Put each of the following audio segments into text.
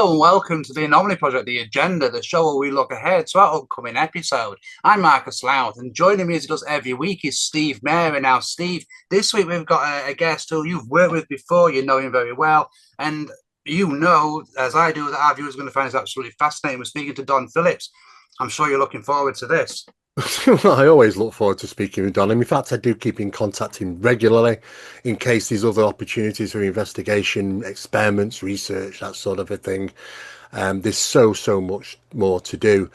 Hello and welcome to the Anomaly Project The Agenda, the show where we look ahead to our upcoming episode. I'm Marcus Louth, and joining me as he does every week is Steve MERA. Now, Steve, this week we've got a guest who you've worked with before, you know him very well, and you know, as I do, that our viewers are going to find this absolutely fascinating. We're speaking to Don Phillips. I'm sure you're looking forward to this. Well, I always look forward to speaking with Don. In fact, I do keep in contact him regularly in case there's other opportunities for investigation, experiments, research, that sort of a thing. There's so much more to do.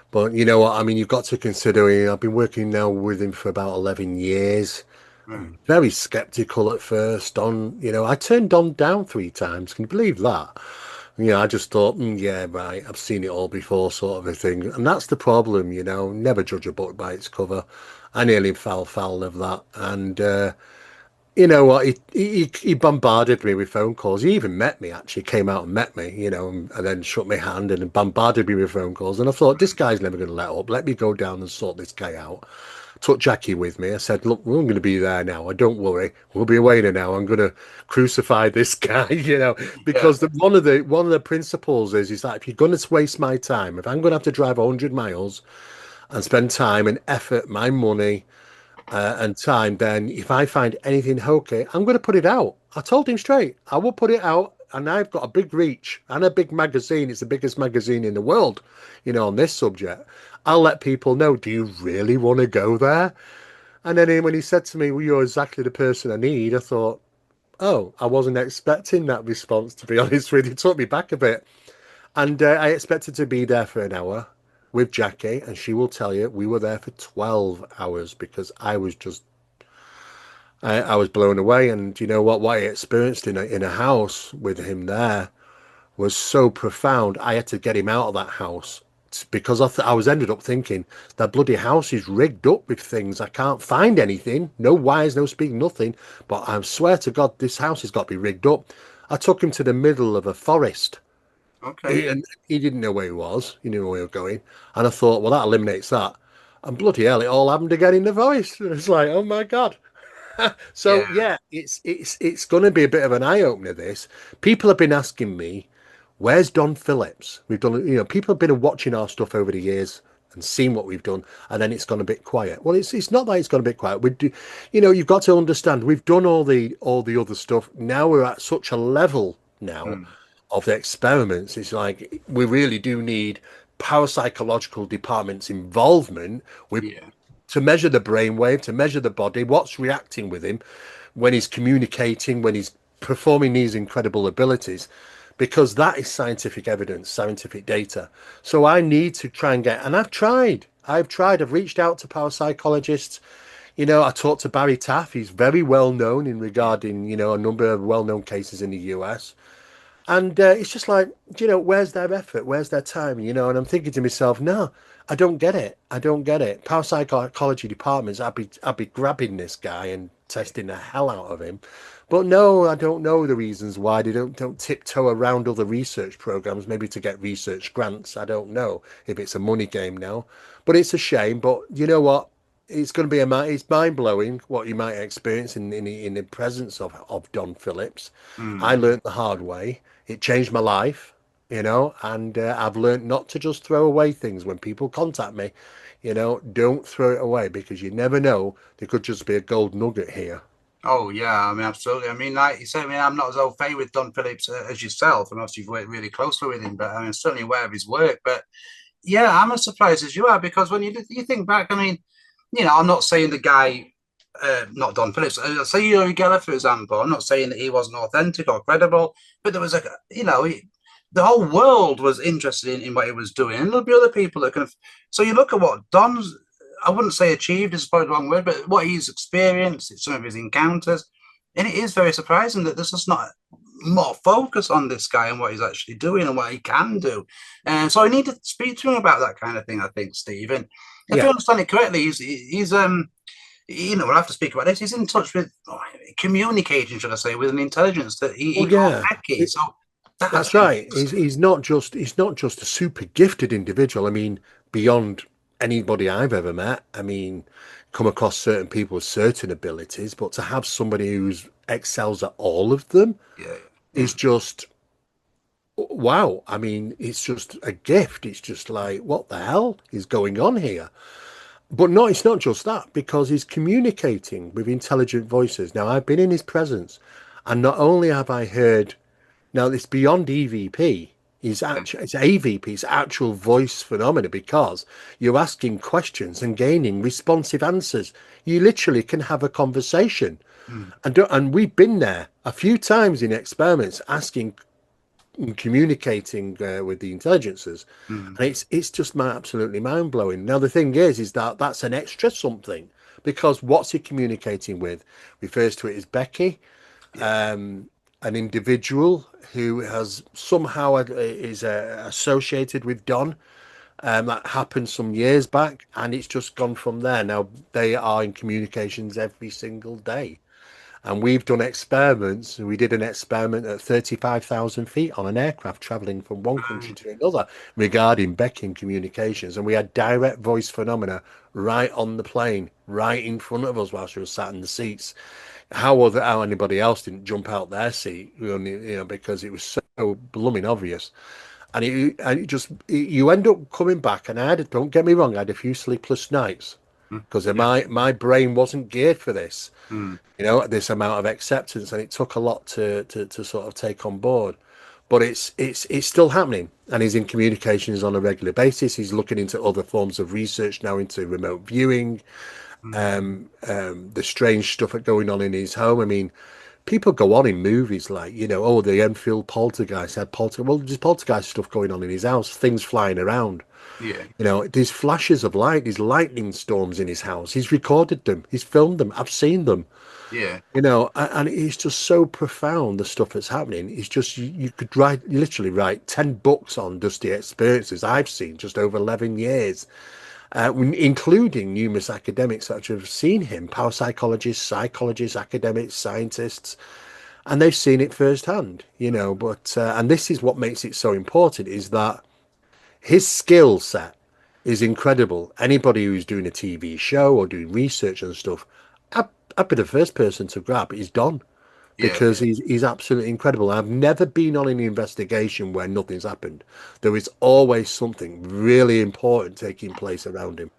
But you know what? I mean, you've got to consider, I've been working now with him for about 11 years. Hmm. Very skeptical at first. I turned Don down 3 times. Can you believe that? I just thought, yeah, right, I've seen it all before, sort of a thing. And that's the problem, never judge a book by its cover. I nearly fell foul of that. And you know what? He bombarded me with phone calls. He even met me, actually, came out and met me, and then shook my hand and bombarded me with phone calls. And I thought, this guy's never going to let up. Let me go down and sort this guy out. Took Jackie with me. I said, look, we're going to be there now. Don't worry. We'll be away now. I'm going to crucify this guy, Yeah, because one of the principles is that if you're going to waste my time, if I'm going to have to drive 100 miles and spend time and effort, my money and time, then if I find anything hokey, I'm going to put it out. I told him straight, I will put it out. And I've got a big reach and a big magazine. It's the biggest magazine in the world, on this subject. I'll let people know, do you really want to go there? And then when he said to me, well, you're exactly the person I need, I thought, oh, I wasn't expecting that response, to be honest with you. It took me back a bit. And I expected to be there for an hour with Jackie, and she will tell you we were there for 12 hours because I was blown away. And you know what I experienced in a house with him there was so profound. I had to get him out of that house because I was ended up thinking that bloody house is rigged up with things. I can't find anything, no wires, no speak, nothing. But I swear to God, this house has got to be rigged up. I took him to the middle of a forest. okay. And he didn't know where he was. He knew where we were going. And I thought, well, that eliminates that. And bloody hell, it all happened again in the voice. And it's like, oh my God. So Yeah. yeah, it's going to be a bit of an eye opener. This people have been asking me, where's Don Phillips? We've done, people have been watching our stuff over the years and seen what we've done, and then it's gone a bit quiet. Well, it's not that it's gone a bit quiet. We do, you've got to understand we've done all the other stuff. Now we're at such a level now Hmm. of the experiments. It's like we really do need parapsychological department's involvement with Yeah. to measure the brainwave, to measure the body, what's reacting with him when he's communicating, when he's performing these incredible abilities, because that is scientific evidence, scientific data. So I need to try and get, and I've reached out to parapsychologists. I talked to Barry Taff. He's very well known in Yeah. regarding, a number of well-known cases in the US. And it's just like, where's their effort? Where's their time? And I'm thinking to myself, no, I don't get it. I don't get it. Parapsychology departments, I'd be grabbing this guy and testing the hell out of him. But no, I don't know the reasons why they don't tiptoe around other research programs, maybe to get research grants. I don't know if it's a money game now, but it's a shame. But you know what? It's going to be it's mind blowing what you might experience in the presence of Don Phillips. I Hmm. learned the hard way. It changed my life, and I've learned not to just throw away things when people contact me. Don't throw it away because you never know. There could just be a gold nugget here. Oh yeah, I mean absolutely. I mean, like you said, I mean, I'm not as au fait with Don Phillips as yourself, and obviously you've worked really closely with him. But I mean, certainly aware of his work. But yeah, I'm as surprised as you are because when you think back, I mean, I'm not saying the guy, not Don Phillips, say Uri Geller, for example. I'm not saying that he wasn't authentic or credible, but there was the whole world was interested in what he was doing, and there'll be other people that kind of. So you look at what Don's, I wouldn't say achieved is probably the wrong word, but what he's experienced, some of his encounters, and it is very surprising that there's just not more focus on this guy and what he's actually doing and what he can do. And so I need to speak to him about that kind of thing, I think, Steve. And if I Yeah. understand it correctly, we'll have to speak about this. He's in touch with communicating, should I say, with an intelligence that he Well, called yeah. Becky. So that's That's right. He's interesting. he's not just he's not just a super gifted individual. I mean, beyond anybody I've ever met. I mean, come across certain people with certain abilities, but to have somebody who's excels at all of them Yeah, yeah. is just wow. I mean, it's just a gift. It's just like, what the hell is going on here? But no, it's not just that, because he's communicating with intelligent voices. Now, I've been in his presence, and not only have I heard, now it's beyond EVP, Yeah. it's AVP, it's actual voice phenomena, because you're asking questions and gaining responsive answers. You literally can have a conversation. Mm, And we've been there a few times in experiments asking and communicating with the intelligences, mm, and it's just absolutely mind blowing. Now the thing is that that's an extra something, because what's he communicating with? Refers to it as Becky, yeah. an individual who has somehow is associated with Don. That happened some years back, and it's just gone from there. Now they are in communications every single day. And we've done experiments. We did an experiment at 35,000 feet on an aircraft traveling from one country Right. to another regarding Becking communications. And we had direct voice phenomena right on the plane, right in front of us whilst we were sat in the seats. How anybody else didn't jump out their seat, because it was so blooming obvious. And it just, you end up coming back. And don't get me wrong, I had a few sleepless nights Mm, because yeah. my brain wasn't geared for this, Mm, this amount of acceptance, and it took a lot to sort of take on board. But it's still happening, and he's in communications on a regular basis. He's looking into other forms of research now, into remote viewing, mm, the strange stuff going on in his home. I mean, people go on in movies like, oh, the Enfield poltergeist had well, there's poltergeist stuff going on in his house, things flying around. yeah. These flashes of light, these lightning storms in his house. He's recorded them, he's filmed them, I've seen them. Yeah. And it's just so profound, the stuff that's happening. It's just, you could literally write 10 books on just the experiences I've seen just over 11 years, including numerous academics that have seen him, parapsychologists, psychologists, academics, scientists, and they've seen it firsthand. And this is what makes it so important, is that his skill set is incredible. Anybody who's doing a TV show or doing research and stuff, I'd, I'd be the first person to grab. He's done, Yeah. because he's absolutely incredible. I've never been on an investigation where nothing's happened. There is always something really important taking place around him.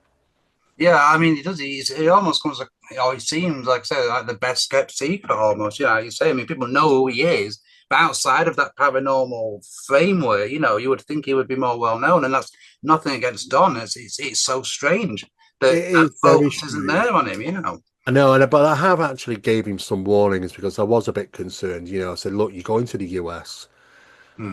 Yeah, I mean, he does. He almost comes, he seems like I said, like the best kept secret almost. You say, I mean, people know who he is, but outside of that paranormal framework, you would think he would be more well known. And that's nothing against Don. It's so strange that It that is very focus isn't strange. there on him. I know, but I have actually gave him some warnings, because I was a bit concerned. I said, look, you're going to the US.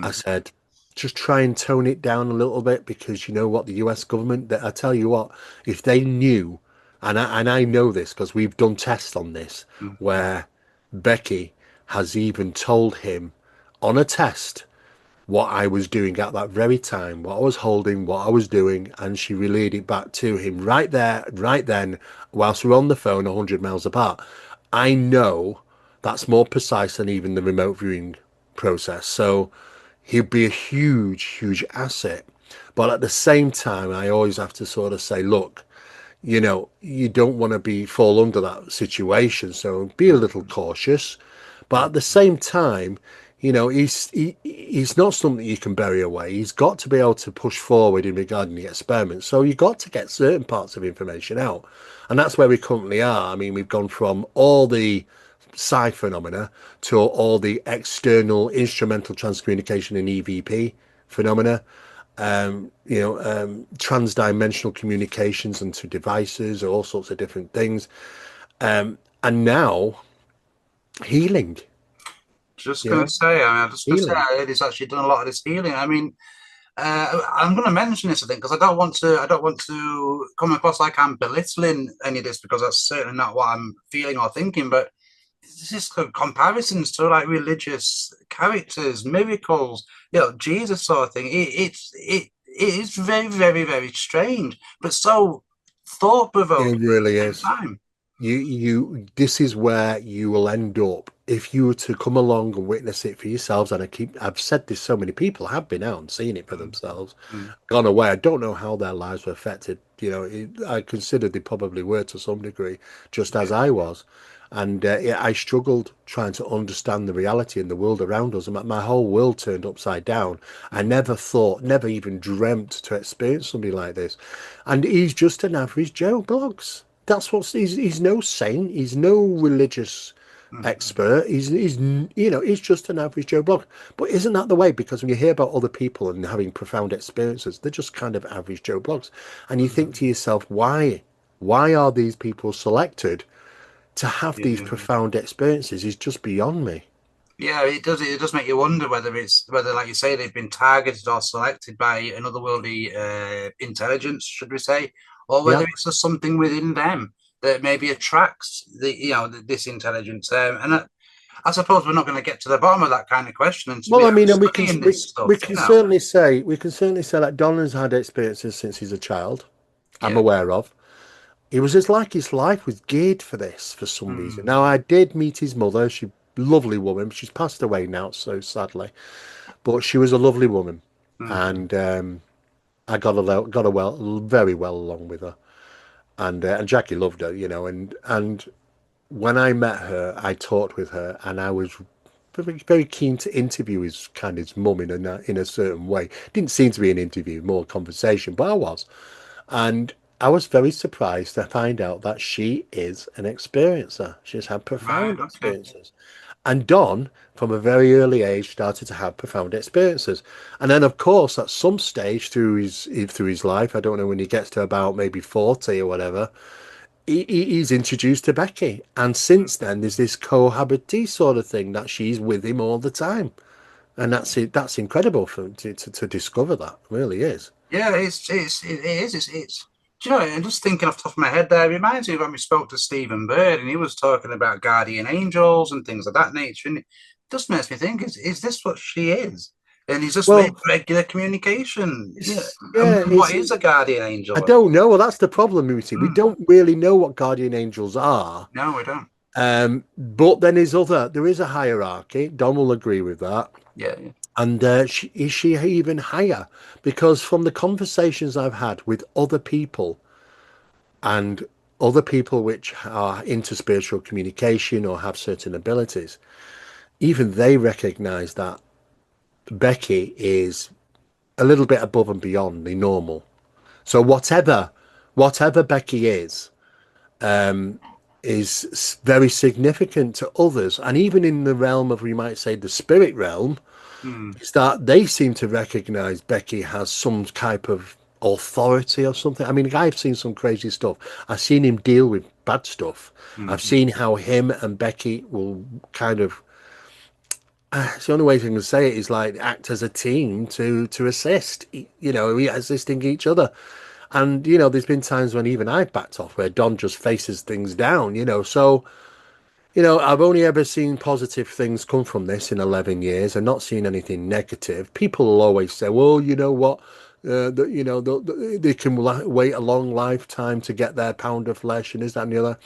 I Mm, said, just try and tone it down a little bit, because you know what, the US government, that I tell you what, if they knew, and I know this because we've done tests on this, mm, where Becky has even told him on a test what I was doing at that very time, what I was holding, what I was doing, and she relayed it back to him right there, right then, whilst we're on the phone 100 miles apart. I know that's more precise than even the remote viewing process. So he'd be a huge, huge asset. But at the same time, I always have to sort of say, look, you don't want to fall under that situation, so be a little mm, cautious. But mm, at the same time, he's not something you can bury away. He's got to be able to push forward in regarding the experiment. So you've got to get certain parts of information out, and that's where we currently are. I mean, we've gone from all the psi phenomena to all the external instrumental transcommunication and EVP phenomena, trans-dimensional communications into devices, all sorts of different things, and now healing. just You gonna know, say, I mean, I'm just gonna say, healing. I heard he's actually done a lot of this healing. I mean, I'm going to mention this, I think, because I don't want to come across like I'm belittling any of this, because that's certainly not what I'm feeling or thinking. But this is comparisons to like religious characters, miracles, Jesus sort of thing. It is very, very, very strange, but so thought It provoking really at the is. same time. This is where you will end up if you were to come along and witness it for yourselves. And I've said this, so many people have been out and seen it for Mm, themselves, mm, gone away. I don't know how their lives were affected. I consider they probably were to some degree, just as yeah, I was. And I struggled trying to understand the reality in the world around us. And my whole world turned upside down. I never thought, never even dreamt to experience something like this. And he's just an average Joe Bloggs. That's what he's no saint. He's no religious Mhm. expert. He's just an average Joe Bloggs. But isn't that the way? Because when you hear about other people and having profound experiences, they're just kind of average Joe Bloggs. And you think to Mhm. yourself, why? Why are these people selected to have these Yeah. profound experiences is just beyond me. Yeah, it does. It does make you wonder whether, like you say, they've been targeted or selected by an otherworldly intelligence, should we say, or whether Yeah. it's just something within them that maybe attracts this intelligence. I suppose we're not going to get to the bottom of that kind of question until Well, we I are mean, and studying this stuff. we can certainly say that Donald's had experiences since he's a child. I'm Yeah. aware of. It was just like his life was geared for this for some reason. Now, Mm. I did meet his mother. She lovely woman. She's passed away now, so sadly, but she was a lovely woman, Mm. and I got a very well along with her, and Jackie loved her, and when I met her, I talked with her, and I was very keen to interview his his mum in a certain way. Didn't seem to be an interview, more conversation, but I was, and I was very surprised to find out that she is an experiencer. She's had Right. profound Okay. experiences, and Don, from a very early age, started to have profound experiences. And then, of course, at some stage through his life, I don't know when he gets to about maybe 40 or whatever, he's introduced to Becky, and since then there's this cohabitee sort of thing that she's with him all the time, and that's it. That's incredible to discover that. It really is. Yeah, it is. It's. Do you know? I'm just thinking off the top of my head there. It reminds me of when we spoke to Stephen Bird, and he was talking about guardian angels and things of that nature, and it just makes me think: is this what she is? And he's just made Well, regular communication. Yeah. yeah, And what is a guardian I angel? don't know. Well, that's the problem, you see. We Hmm. don't really know what guardian angels are. No, we don't. But then there is a hierarchy. Don will agree with that. Yeah. Yeah. And is she even higher? Because from the conversations I've had with other people and other people which are into spiritual communication or have certain abilities, even they recognize that Becky is a little bit above and beyond the normal. So whatever Becky is very significant to others, and even in the realm of, we might say, the spirit realm, Hmm. is that they seem to recognize Becky has some type of authority or something. I mean, I've seen some crazy stuff. I've seen him deal with bad stuff. I've Hmm. seen how him and Becky will kind of, it's the only way I can say it is like act as a team to assist, assisting each other. And, there's been times when even I've backed off where Don just faces things down. So, I've only ever seen positive things come from this in 11 years and not seen anything negative. People will always say, well, you know what? They can wait a long lifetime to get their pound of flesh and this, that, and the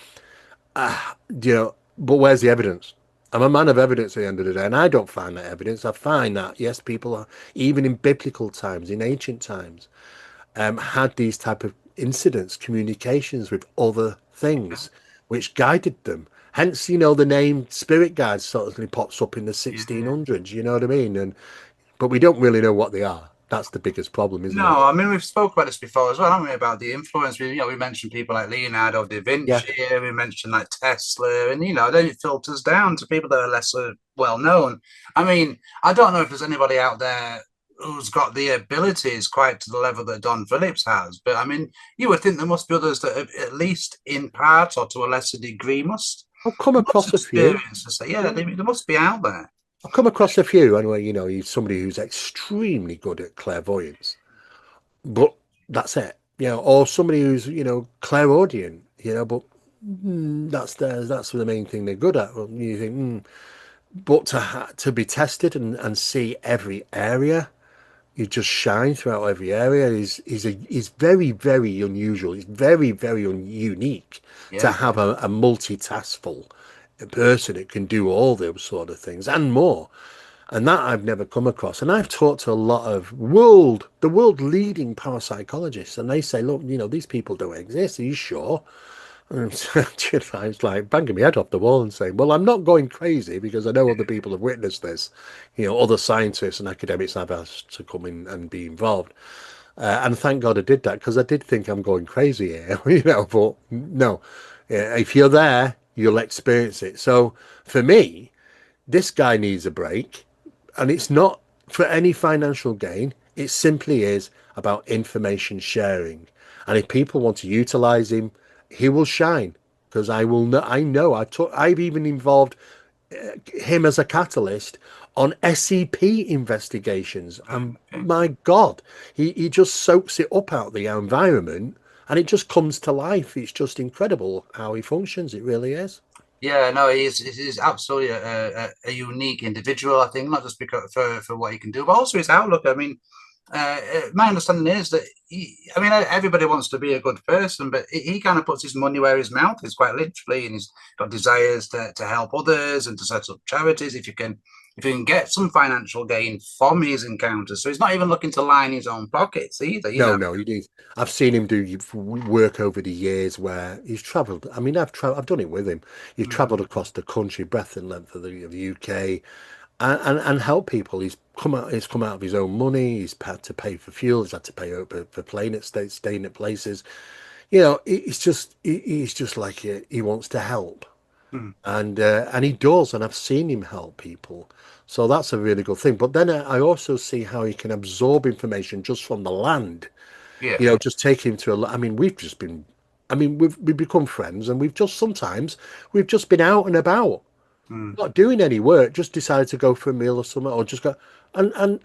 other. But where's the evidence? I'm a man of evidence at the end of the day, and I don't find that evidence. I find that, yes, people are, even in biblical times, in ancient times, had these type of incidents, communications with other Yeah. things, which guided them. Hence, the name spirit guides suddenly pops up in the Yeah. 1600s. You know what I mean? But we don't really know what they are. That's the biggest problem, isn't it? No, I mean we've spoke about this before as well, haven't we? About the influence. We mentioned people like Leonardo da Yeah. Vinci. We mentioned like Tesla, and then it filters down to people that are lesser well known. I mean, I don't know if there's anybody out there who's got the abilities quite to the level that Don Phillips has, but I mean, you would think there must be others that, have, at least in part or to a lesser degree, I've come must across a few. experience to say, yeah, Yeah. they must be out there. I've come across a few anyway. He's somebody who's extremely good at clairvoyance, but that's it. Or somebody who's clairaudient. But that's the main thing they're good at. Well, you think, but to be tested and see every area, you just shine throughout every area. Is very very unusual. It's very very unique to Yeah, have a multitaskful person that can do all those sort of things and more. And that I've never come across. And I've talked to a lot of the world leading parapsychologists, and they say, look, these people don't exist. Are you sure? And I was like banging my head off the wall and saying, "Well, I'm not going crazy because I know other people have witnessed this. Other scientists and academics have asked to come in and be involved. And thank God I did that because I did think I'm going crazy here, But no, if you're there, you'll experience it. So for me, this guy needs a break, and it's not for any financial gain. It simply is about information sharing. And if people want to utilize him, he will shine because I will know. I know. I've even involved him as a catalyst on SCP investigations, and Okay. my God, he just soaks it up out of the environment, and it just comes to life. It's just incredible how he functions. It really is. Yeah, no, he's absolutely a unique individual. I think not just because for what he can do, but also his outlook. I mean, my understanding is that I mean, everybody wants to be a good person, but he kind of puts his money where his mouth is, quite literally, and he's got desires to help others and to set up charities. If you can get some financial gain from his encounters, so he's not even looking to line his own pockets either. No, no, he needs. I've seen him do work over the years where he's travelled. I mean, I've done it with him. He's Mm, travelled across the country, breadth and length of the UK, and help people. He's come out of his own money. He's had to pay for fuel. He's had to pay for plane at staying at places. He's just like he wants to help, mm, and he does. And I've seen him help people. So that's a really good thing. But then I also see how he can absorb information just from the land. yeah. Just take him to I mean, we've become friends, and we've just been out and about, Mm, not doing any work, just decided to go for a meal or something, or just go, and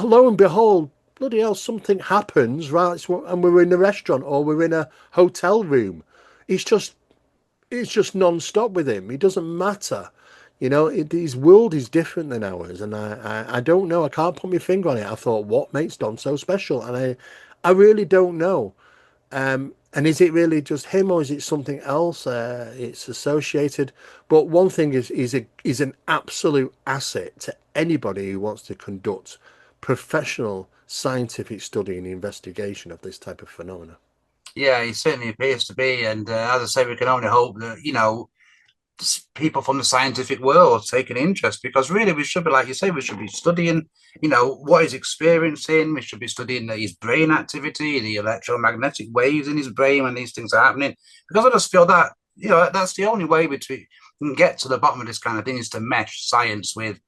lo and behold, bloody hell, something happens, right? And we're in a restaurant or we're in a hotel room. It's just it's just non-stop with him. It doesn't matter. His world is different than ours, and I don't know. I can't put my finger on it. I thought, what makes Don so special? And I really don't know. And is it really just him, or is it something else? It's associated. But one thing is an absolute asset to anybody who wants to conduct professional scientific study and investigation of this type of phenomena. yeah, he certainly appears to be, and as I say, we can only hope that people from the scientific world take an interest, because really we should be, like you say, we should be studying what he's experiencing. We should be studying his brain activity, the electromagnetic waves in his brain when these things are happening, because I just feel that that's the only way we can get to the bottom of this kind of thing, is to mesh science with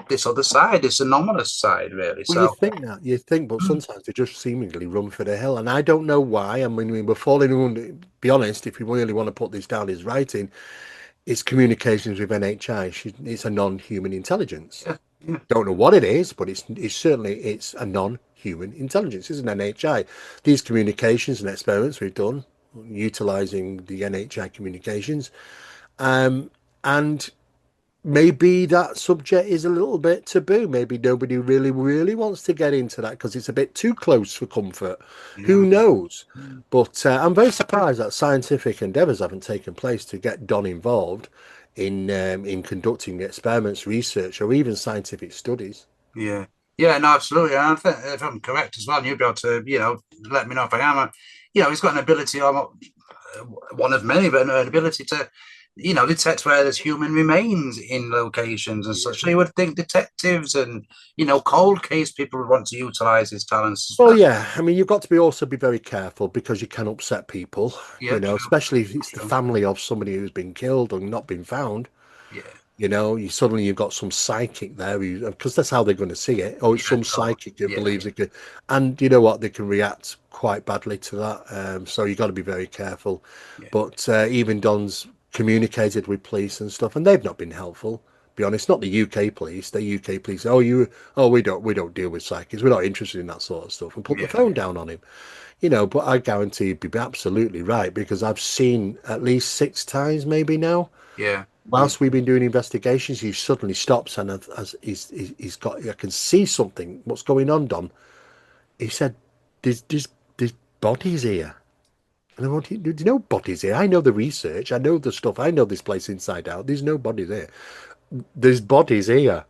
this other side, this anomalous side, really. Well, you So think that, but sometimes they just seemingly run for the hill, and I don't know why. I mean, we're falling under, be honest, if we really want to put this down as writing, it's communications with NHI. It's a non-human intelligence. yeah, yeah, Don't know what it is, but it's a non-human intelligence. It's an NHI. These communications and experiments we've done utilizing the NHI communications, and maybe that subject is a little bit taboo. Maybe nobody really, really wants to get into that because it's a bit too close for comfort. yeah. Who knows? But I'm very surprised that scientific endeavours haven't taken place to get Don involved in conducting experiments, research, or even scientific studies. Yeah, yeah, no, absolutely. And I think if I'm correct as well, and you'll be able to, let me know if I am. He's got an ability, one of many, but an ability to, detect where there's human remains in locations and such. So you would think detectives and, cold case people would want to utilize his talents as Well, well. yeah. I mean, you've got to be also be very careful because you can upset people, Yeah, true, especially if it's the true. family of somebody who's been killed or not been found. Yeah, You've got some psychic there because that's how they're going to see it. Oh, it's yeah, some totally. psychic who Yeah, believes it could, and you know what? They can react quite badly to that. So you've got to be very careful. yeah, But even Don's communicated with police and stuff, and they've not been helpful. Be honest, not the UK police. The UK police, we don't deal with psychics. We're not interested in that sort of stuff, and put the yeah, phone down on him. But I guarantee you'd be absolutely right because I've seen at least 6 times, maybe now yeah, yeah, whilst we've been doing investigations, he suddenly stops and as he's got, I can see something. What's going on, Don? He said, "There's bodies here." And I went, "Do you know bodies here? I know the research. I know the stuff. I know this place inside out. There's no bodies here. There's bodies here."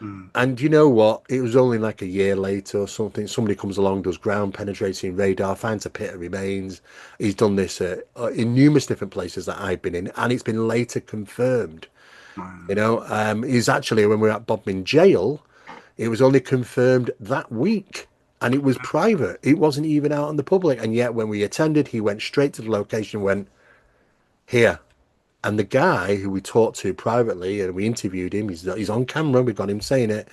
Mm. And you know what? It was only like a year later or something. Somebody comes along, does ground penetrating radar, finds a pit of remains. He's done this in numerous different places that I've been in, and it's been later confirmed. You Wow. know, he's actually, when we were at Bodmin jail, it was only confirmed that week, and it was private. It wasn't even out in the public. And yet, when we attended, he went straight to the location, and went here. And the guy who we talked to privately, and we interviewed him, he's on camera. We got him saying it.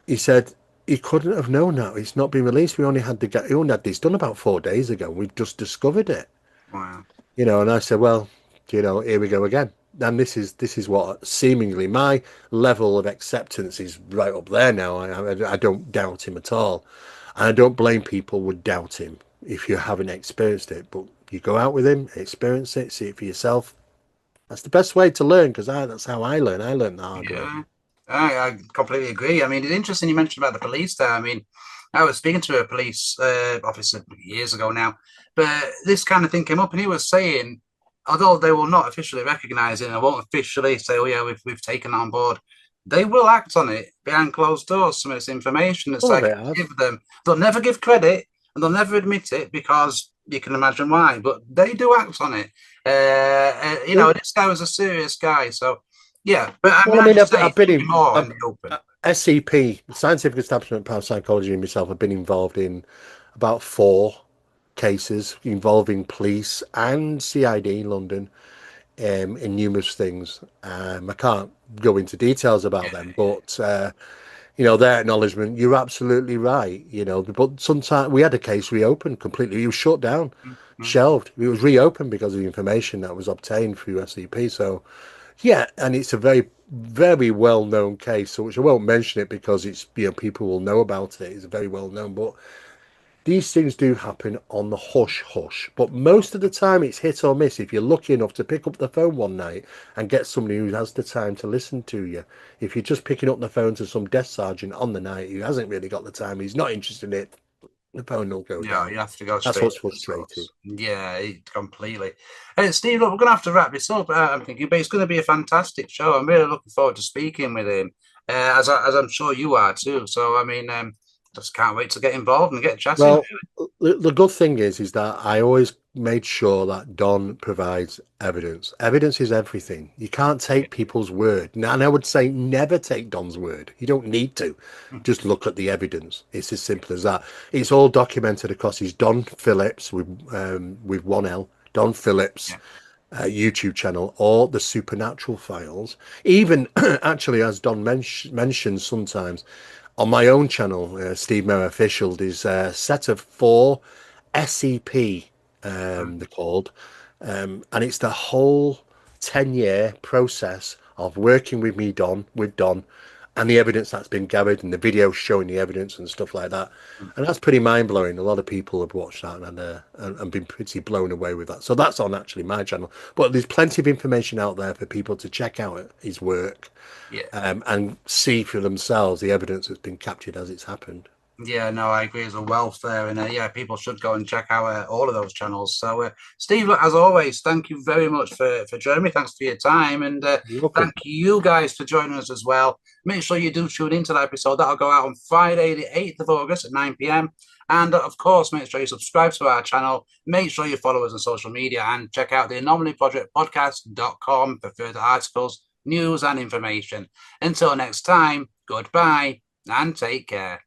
He said he couldn't have known that. It's not been released. He only had this done about 4 days ago. We've just discovered it. Wow. You know, and I said, well, you know, here we go again. And this is what seemingly my level of acceptance is right up there now. I don't doubt him at all, and I don't blame people would doubt him if you haven't experienced it. But you go out with him, experience it, see it for yourself. That's the best way to learn, because that's how I learn. I learned the hard way. Yeah, I completely agree. I mean, it's interesting you mentioned about the police there. I mean, I was speaking to a police officer years ago now, but this kind of thing came up, and he was saying, although they will not officially recognise it and won't officially say, "Oh yeah, we've taken it on board," they will act on it behind closed doors. Some of this information, it's Some of like it has. give them. They'll never give credit, and they'll never admit it because you can imagine why. But they do act on it. This guy was a serious guy, so. Yeah, but I Well, mean, I as mean, you say, I've it been should be in more in the open. SCP, Scientific Establishment Parapsychology, and myself have been involved in about 4 cases involving police and CID in London, in numerous things. I can't go into details about them, Yeah, but their acknowledgement, you're absolutely right. But sometimes we had a case reopened completely. It was shut down, mhm. shelved. It was reopened because of the information that was obtained through SCP. So yeah, and it's a very, very well known case, so which I won't mention it because it's people will know about it. It's very well known, but these things do happen on the hush hush. But most of the time, it's hit or miss. If you're lucky enough to pick up the phone one night and get somebody who has the time to listen to you, if you're just picking up the phone to some desk sergeant on the night who hasn't really got the time, he's not interested in it, the phone will go Yeah, down. you have to go That's straight what's to the frustrating. source. Yeah, completely. Steve, look, we're going to have to wrap this up. I'm thinking, but it's going to be a fantastic show. I'm really looking forward to speaking with him, as I'm sure you are too. So, I mean, just can't wait to get involved and get chatting. Well, the good thing is that I always made sure that Don provides evidence. Evidence is everything. You can't take people's word. And I would say never take Don's word. You don't need to. Just look at the evidence. It's as simple as that. It's all documented across his Don Phillips with one L, Don Phillips Yeah, YouTube channel, or the Supernatural Files. Even actually, as Don mentions sometimes, on my own channel, Steve MERA Official, there's a set of 4 SCP, they're called, and it's the whole 10-year process of working with me, with Don, and the evidence that's been gathered, and the videos showing the evidence and stuff like that. And that's pretty mind blowing. A lot of people have watched that and been pretty blown away with that. So that's on actually my channel. But there's plenty of information out there for people to check out his work, yeah. and see for themselves the evidence that's been captured as it's happened. Yeah, no, I agree. There's a wealth there, and yeah, people should go and check out all of those channels. So, Steve, look, as always, thank you very much for joining me. Thanks for your time, and You're welcome. thank you guys for joining us as well. Make sure you do tune into that episode. That'll go out on Friday, the 8th of August at 9 p.m. And of course, make sure you subscribe to our channel. Make sure you follow us on social media and check out the Anomaly Project Podcast.com for further articles, news, and information. Until next time, goodbye and take care.